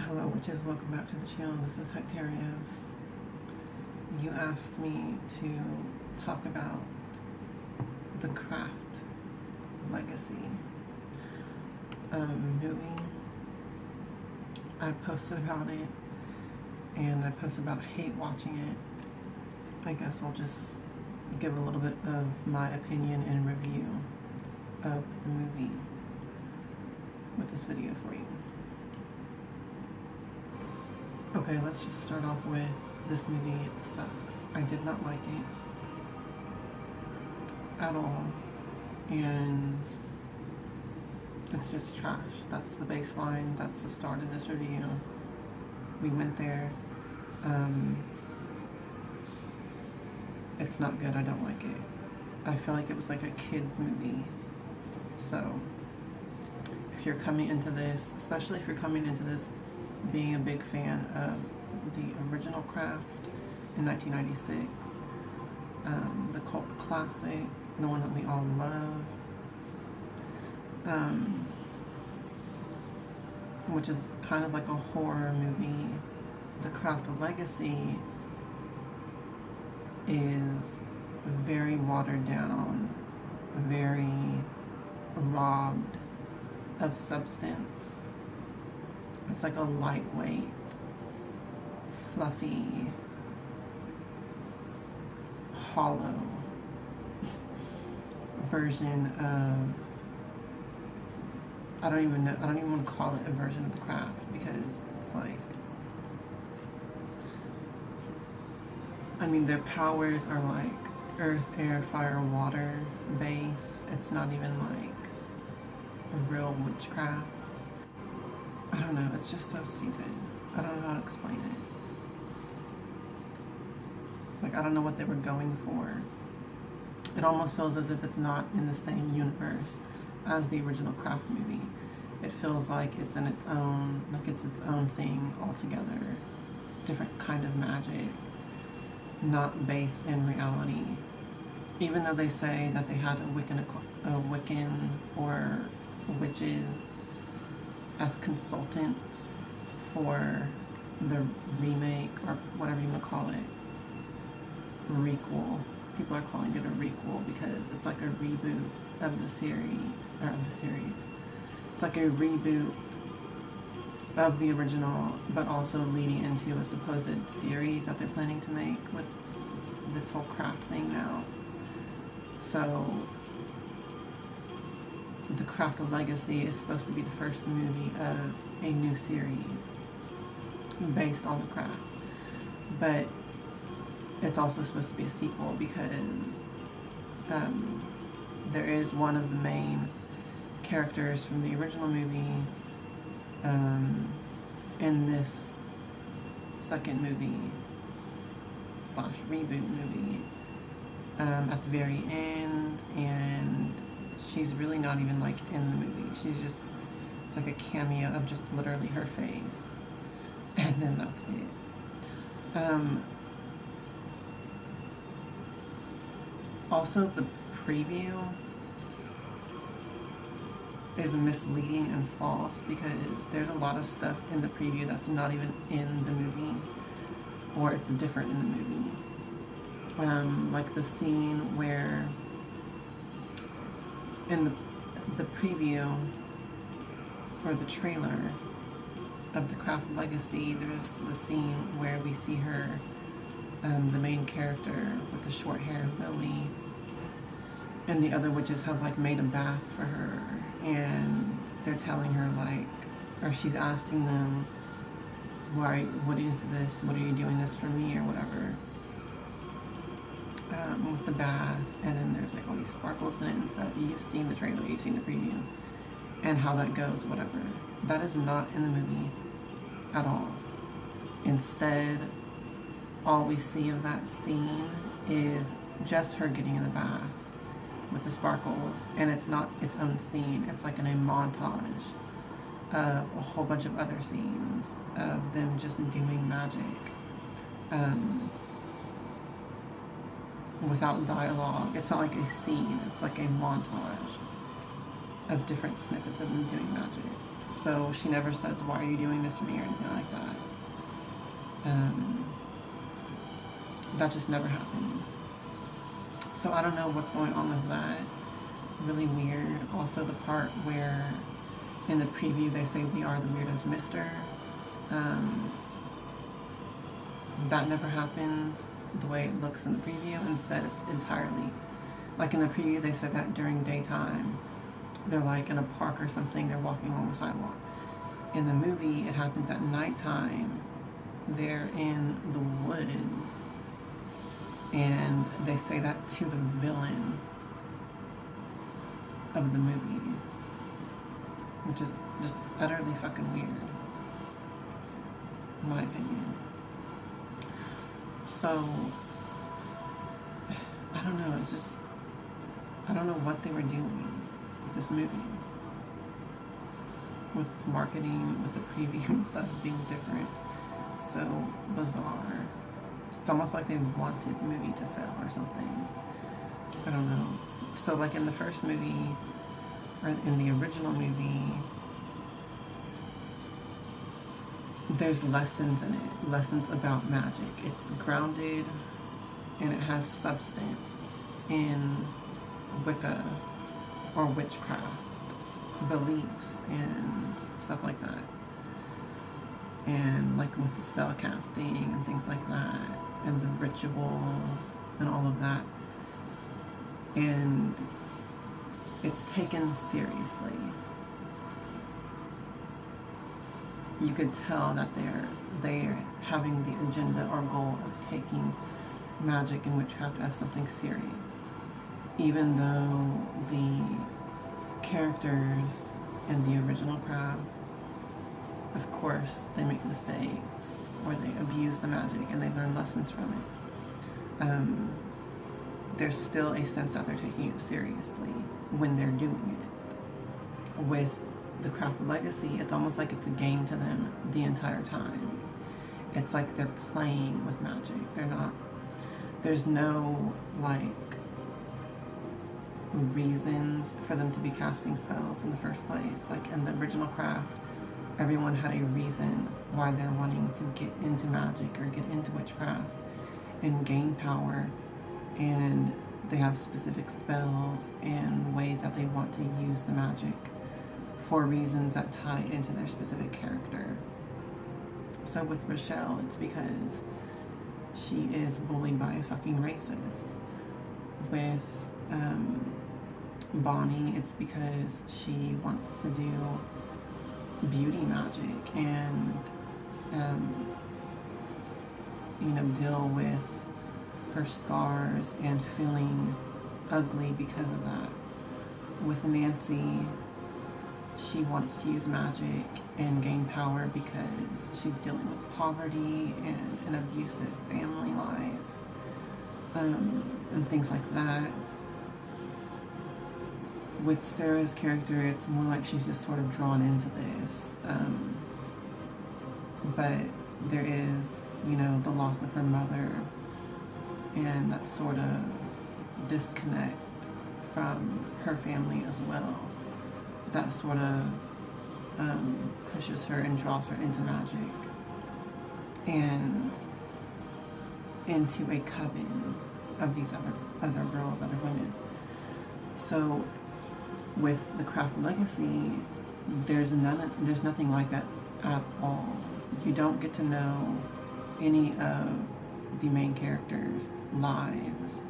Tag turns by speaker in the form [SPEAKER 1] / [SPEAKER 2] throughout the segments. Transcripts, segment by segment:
[SPEAKER 1] Hello witches, welcome back to the channel. This is Hectarios. You asked me to talk about the Craft Legacy movie. I posted about it and I posted about hate watching it. I guess I'll just give a little bit of my opinion and review of the movie with this video for you. Okay, let's just start off with this movie sucks. I did not like it at all, and it's just trash. That's the baseline. That's the start of this review. We went there. It's not good. I don't like it. I feel like it was like a kid's movie. So if you're coming into this, especially if you're coming into this being a big fan of the original Craft in 1996, the cult classic, the one that we all love, which is kind of like a horror movie. The Craft Legacy is very watered down, very robbed of substance. It's like a lightweight, fluffy, hollow version of, I don't even want to call it a version of the Craft, because it's like, I mean, their powers are like earth, air, fire, water based. It's not even like a real witchcraft. I don't know, it's just so stupid. I don't know how to explain it. Like, I don't know what they were going for. It almost feels as if it's not in the same universe as the original Craft movie. It feels like it's in its own, like it's its own thing altogether. Different kind of magic, not based in reality. Even though they say that they had a Wiccan or witches as consultants for the remake, or whatever you want to call it, requel. People are calling it a requel because it's like a reboot of the series, It's like a reboot of the original, but also leading into a supposed series that they're planning to make with this whole Craft thing now. So the Craft Legacy is supposed to be the first movie of a new series based on the Craft, but it's also supposed to be a sequel because there is one of the main characters from the original movie in this second movie / reboot movie at the very end, and she's really not even like in the movie. She's just, it's like a cameo of just literally her face, and then that's it. Also, the preview is misleading and false because there's a lot of stuff in the preview that's not even in the movie, or it's different in the movie. Like the scene where in the preview or the trailer of the Craft Legacy, there's the scene where we see her, the main character with the short hair, Lily, and the other witches have like made a bath for her, and they're telling her like, or she's asking them, why, what is this, what are you doing this for me, or whatever, with the bath, and then there's like all these sparkles in it and stuff. You've seen the trailer, you've seen the preview, and how that goes, whatever. That is not in the movie at all. Instead, all we see of that scene is just her getting in the bath with the sparkles, and it's not its own scene. It's like in a montage of a whole bunch of other scenes of them just doing magic without dialogue. It's not like a scene, it's like a montage of different snippets of them doing magic. So she never says, why are you doing this to me, or anything like that. That just never happens. So I don't know what's going on with that. Really weird. Also the part where in the preview they say we are the weirdest mister. That never happens the way it looks in the preview. Instead it's entirely, like in the preview they said that during daytime they're like in a park or something, they're walking along the sidewalk. In the movie it happens at nighttime, they're in the woods, and they say that to the villain of the movie, which is just utterly fucking weird, in my opinion. So, I don't know, it's just, I don't know what they were doing with this movie. With its marketing, with the preview and stuff being different. So bizarre. It's almost like they wanted the movie to fail or something. I don't know. So like in the first movie, or in the original movie, there's lessons in it. Lessons about magic. It's grounded and it has substance in Wicca or witchcraft beliefs and stuff like that. And like with the spell casting and things like that, and the rituals and all of that. And it's taken seriously. You could tell that they're having the agenda or goal of taking magic and witchcraft as something serious. Even though the characters in the original craft, of course, they make mistakes or they abuse the magic and they learn lessons from it. There's still a sense that they're taking it seriously when they're doing it. With the craft legacy, it's almost like it's a game to them the entire time. It's like they're playing with magic. There's no like reasons for them to be casting spells in the first place. Like in the original craft, everyone had a reason why they're wanting to get into magic or get into witchcraft and gain power, and they have specific spells and ways that they want to use the magic for reasons that tie into their specific character. So with Rochelle, it's because she is bullied by a fucking racist. With Bonnie, it's because she wants to do beauty magic and deal with her scars and feeling ugly because of that. With Nancy, she wants to use magic and gain power because she's dealing with poverty and an abusive family life, and things like that. With Sarah's character, it's more like she's just sort of drawn into this, but there is, the loss of her mother and that sort of disconnect from her family as well. That sort of pushes her and draws her into magic and into a coven of these other girls, other women. So with the craft legacy, there's nothing like that at all. You don't get to know any of the main characters' lives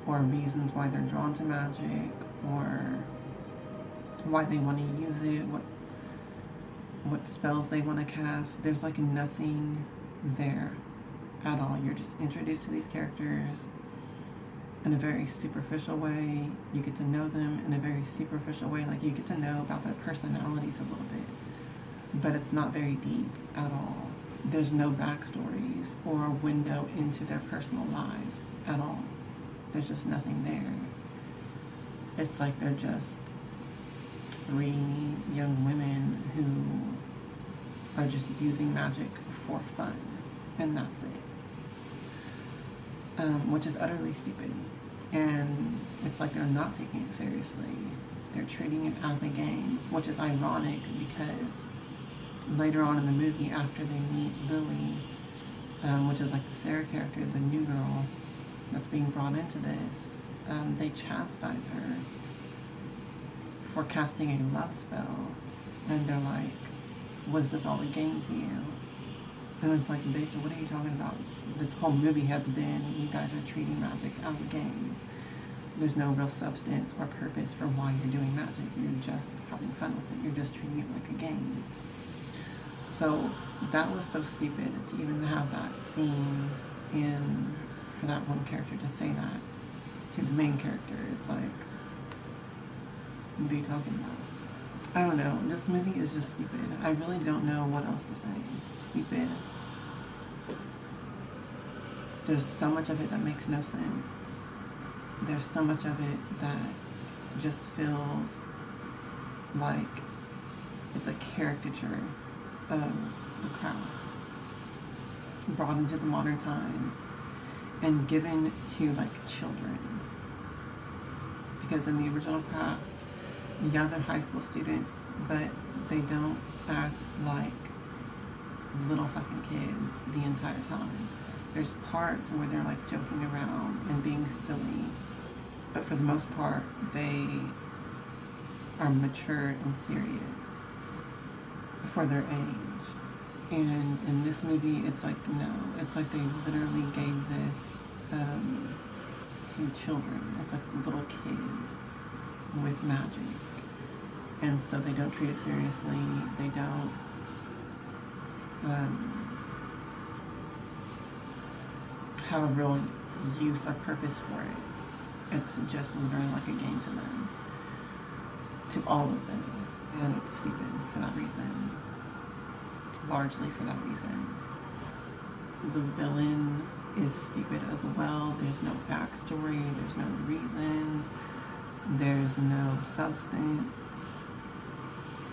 [SPEAKER 1] or reasons why they're drawn to magic or why they want to use it, what spells they want to cast. There's like nothing there at all. You're just introduced to these characters in a very superficial way. You get to know them in a very superficial way. Like you get to know about their personalities a little bit, but it's not very deep at all. There's no backstories or a window into their personal lives at all. There's just nothing there. It's like they're just three young women who are just using magic for fun, and that's it. Which is utterly stupid. And it's like they're not taking it seriously. they're treating it as a game, which is ironic because later on in the movie, after they meet Lily, which is like the Sarah character, the new girl that's being brought into this, they chastise her for casting a love spell, and they're like, was this all a game to you? And it's like, bitch, what are you talking about? This whole movie has been, you guys are treating magic as a game. There's no real substance or purpose for why you're doing magic. You're just having fun with it. You're just treating it like a game. So that was so stupid to even have that scene in, for that one character to say that to the main character. It's like, what are you talking about? I don't know. This movie is just stupid. I really don't know what else to say. It's stupid. There's so much of it that makes no sense. There's so much of it that just feels like it's a caricature of the craft brought into the modern times and given to like children. Because in the original craft, yeah, they're high school students, but they don't act like little fucking kids the entire time. There's parts where they're like joking around and being silly, but for the most part, they are mature and serious for their age. And in this movie, it's like, no, it's like they literally gave this to children. It's like little kids with magic. And so they don't treat it seriously. They don't have a real use or purpose for it. It's just literally like a game to them. To all of them. And it's stupid for that reason. Largely for that reason. The villain is stupid as well. There's no backstory. There's no reason. There's no substance,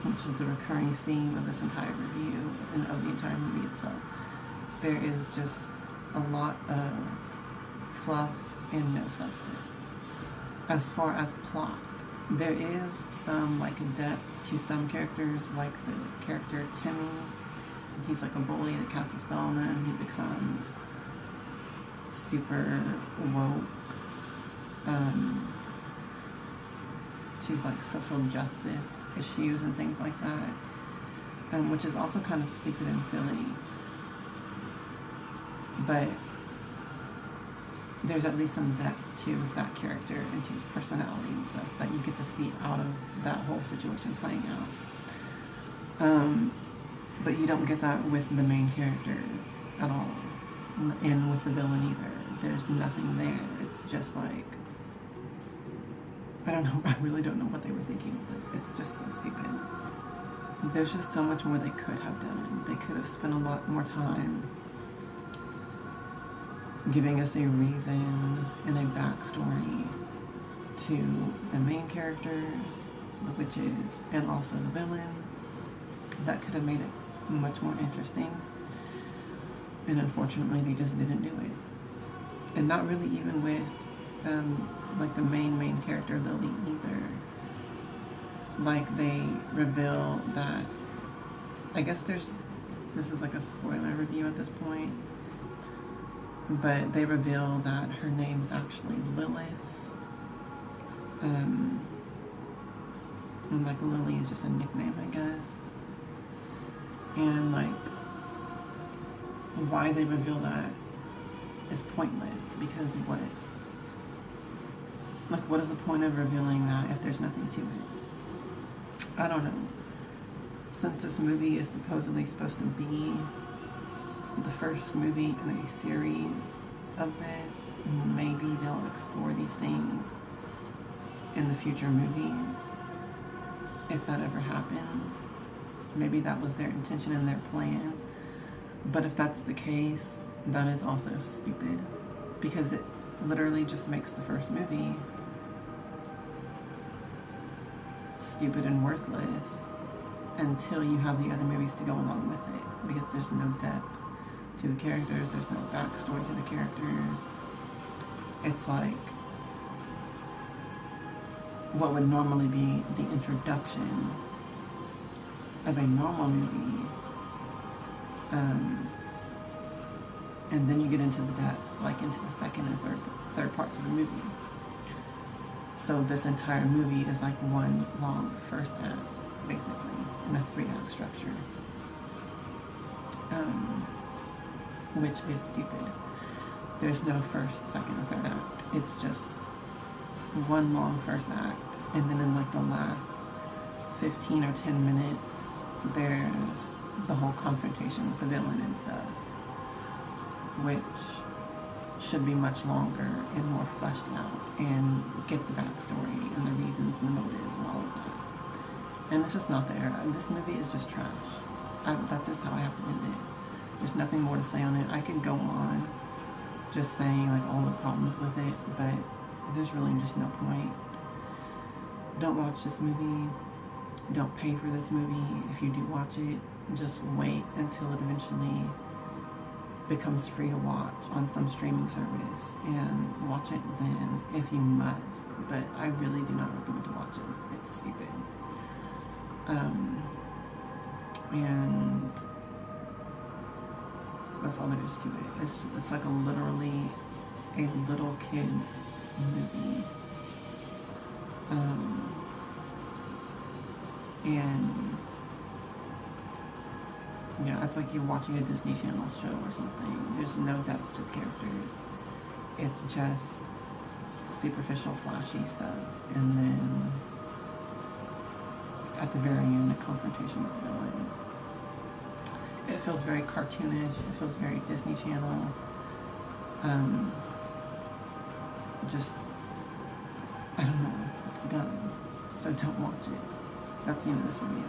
[SPEAKER 1] which is the recurring theme of this entire review and of the entire movie itself. There is just a lot of fluff and no substance. As far as plot, there is some like depth to some characters, like the character Timmy. He's like a bully that casts a spell on him. He becomes super woke to like social justice issues and things like that, which is also kind of stupid and silly. But there's at least some depth to that character and to his personality and stuff that you get to see out of that whole situation playing out. But you don't get that with the main characters at all, and with the villain either. There's nothing there. It's just like, I don't know, I really don't know what they were thinking with this. It's just so stupid. There's just so much more they could have done. They could have spent a lot more time giving us a reason and a backstory to the main characters, the witches, and also the villain. That could have made it much more interesting. And unfortunately, they just didn't do it. And not really even with like the main character Lily either. Like they reveal that, I guess this is like a spoiler review at this point, but they reveal that her name is actually Lilith. And like Lily is just a nickname, I guess. And like why they reveal that is pointless, because what is the point of revealing that if there's nothing to it? I don't know. Since this movie is supposedly supposed to be the first movie in a series of this, maybe they'll explore these things in the future movies, if that ever happens. Maybe that was their intention and their plan. But if that's the case, that is also stupid, because it literally just makes the first movie stupid and worthless until you have the other movies to go along with it, because there's no depth to the characters, there's no backstory to the characters. It's like what would normally be the introduction of a normal movie, and then you get into the depth, like into the second and third parts of the movie. So this entire movie is like one long first act, basically, in a 3-act structure, which is stupid. There's no first, second, and third act. It's just one long first act, and then in like the last 15 or 10 minutes, there's the whole confrontation with the villain and stuff, which should be much longer and more fleshed out and get the backstory and the reasons and the motives and all of that. And it's just not there. This movie is just trash. That's just how I have to end it. There's nothing more to say on it. I could go on just saying like all the problems with it, but there's really just no point. Don't watch this movie. Don't pay for this movie. If you do watch it, just wait until it eventually becomes free to watch on some streaming service and watch it then if you must. But I really do not recommend to watch this. It's stupid. And that's all there is to it. It's like literally a little kid's movie. And yeah, it's like you're watching a Disney Channel show or something. There's no depth to the characters. It's just superficial, flashy stuff. And then at the very end, a confrontation with the villain. It feels very cartoonish. It feels very Disney Channel. Just, I don't know. It's dumb. So don't watch it. That's the end of this review.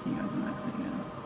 [SPEAKER 1] See you guys in the next videos.